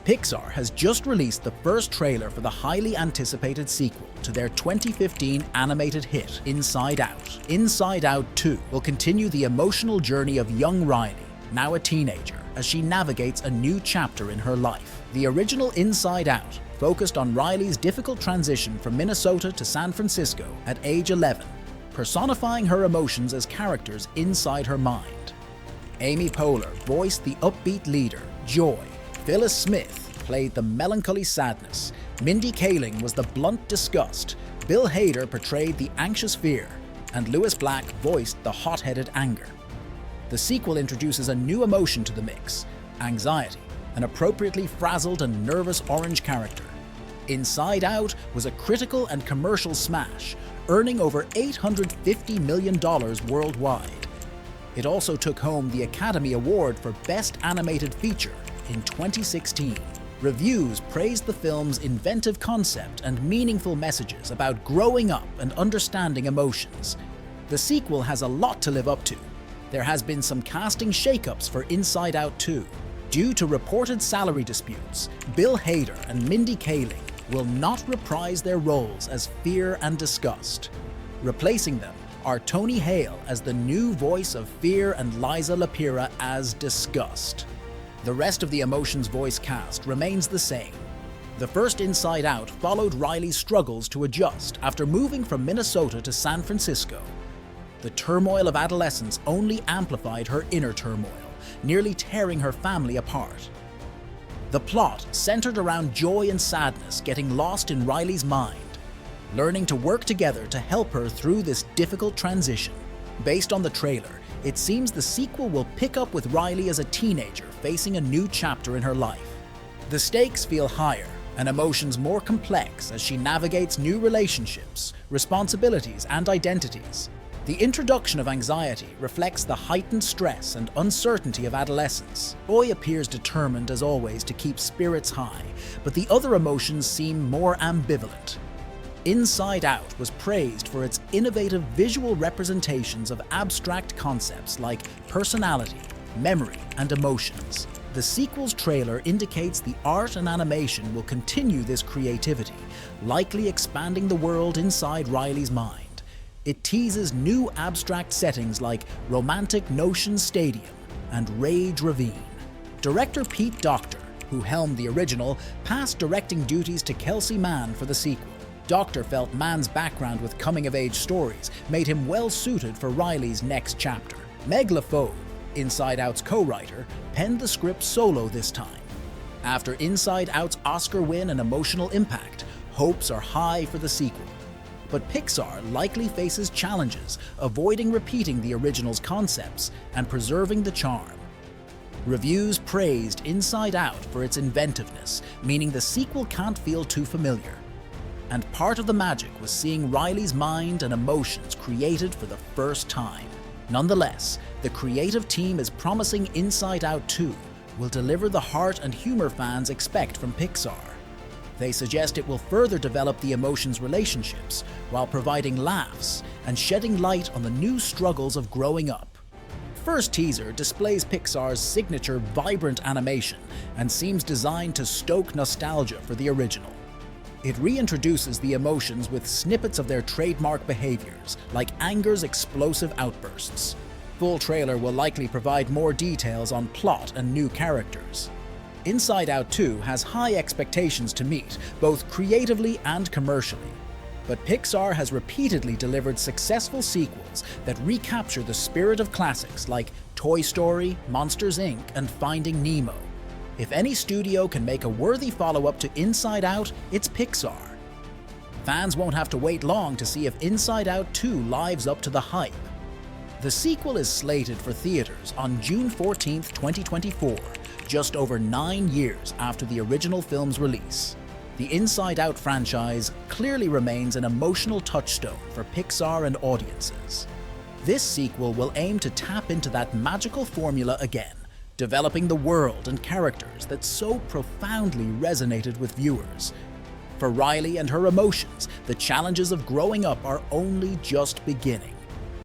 Pixar has just released the first trailer for the highly anticipated sequel to their 2015 animated hit, Inside Out. Inside Out 2 will continue the emotional journey of young Riley, now a teenager, as she navigates a new chapter in her life. The original Inside Out focused on Riley's difficult transition from Minnesota to San Francisco at age 11, personifying her emotions as characters inside her mind. Amy Poehler voiced the upbeat leader, Joy. Phyllis Smith played the melancholy sadness. Mindy Kaling was the blunt disgust. Bill Hader portrayed the anxious fear. And Lewis Black voiced the hot-headed anger. The sequel introduces a new emotion to the mix, anxiety, an appropriately frazzled and nervous orange character. Inside Out was a critical and commercial smash, earning over $850 million worldwide. It also took home the Academy Award for Best Animated Feature in 2016. Reviews praised the film's inventive concept and meaningful messages about growing up and understanding emotions. The sequel has a lot to live up to. There has been some casting shakeups for Inside Out 2. Due to reported salary disputes, Bill Hader and Mindy Kaling will not reprise their roles as Fear and Disgust. Replacing them are Tony Hale as the new voice of Fear and Liza Lapira as Disgust. The rest of the Emotions voice cast remains the same. The first Inside Out followed Riley's struggles to adjust after moving from Minnesota to San Francisco. The turmoil of adolescence only amplified her inner turmoil, nearly tearing her family apart. The plot centered around joy and sadness getting lost in Riley's mind, learning to work together to help her through this difficult transition. Based on the trailer, it seems the sequel will pick up with Riley as a teenager facing a new chapter in her life. The stakes feel higher and emotions more complex as she navigates new relationships, responsibilities, and identities. The introduction of anxiety reflects the heightened stress and uncertainty of adolescence. Joy appears determined as always to keep spirits high, but the other emotions seem more ambivalent. Inside Out was praised for its innovative visual representations of abstract concepts like personality, memory, and emotions. The sequel's trailer indicates the art and animation will continue this creativity, likely expanding the world inside Riley's mind. It teases new abstract settings like Romantic Notion Stadium and Rage Ravine. Director Pete Docter, who helmed the original, passed directing duties to Kelsey Mann for the sequel. Docter felt Mann's background with coming-of-age stories made him well-suited for Riley's next chapter. Meg LaFauve, Inside Out's co-writer, penned the script solo this time. After Inside Out's Oscar win and emotional impact, hopes are high for the sequel. But Pixar likely faces challenges, avoiding repeating the original's concepts and preserving the charm. Reviews praised Inside Out for its inventiveness, meaning the sequel can't feel too familiar. And part of the magic was seeing Riley's mind and emotions created for the first time. Nonetheless, the creative team is promising Inside Out 2 will deliver the heart and humor fans expect from Pixar. They suggest it will further develop the emotions relationships while providing laughs and shedding light on the new struggles of growing up. First teaser displays Pixar's signature vibrant animation and seems designed to stoke nostalgia for the original. It reintroduces the emotions with snippets of their trademark behaviors, like anger's explosive outbursts. Full trailer will likely provide more details on plot and new characters. Inside Out 2 has high expectations to meet, both creatively and commercially. But Pixar has repeatedly delivered successful sequels that recapture the spirit of classics like Toy Story, Monsters, Inc., and Finding Nemo. If any studio can make a worthy follow-up to Inside Out, it's Pixar. Fans won't have to wait long to see if Inside Out 2 lives up to the hype. The sequel is slated for theaters on June 14, 2024, just over 9 years after the original film's release. The Inside Out franchise clearly remains an emotional touchstone for Pixar and audiences. This sequel will aim to tap into that magical formula again, developing the world and characters that so profoundly resonated with viewers. For Riley and her emotions, the challenges of growing up are only just beginning.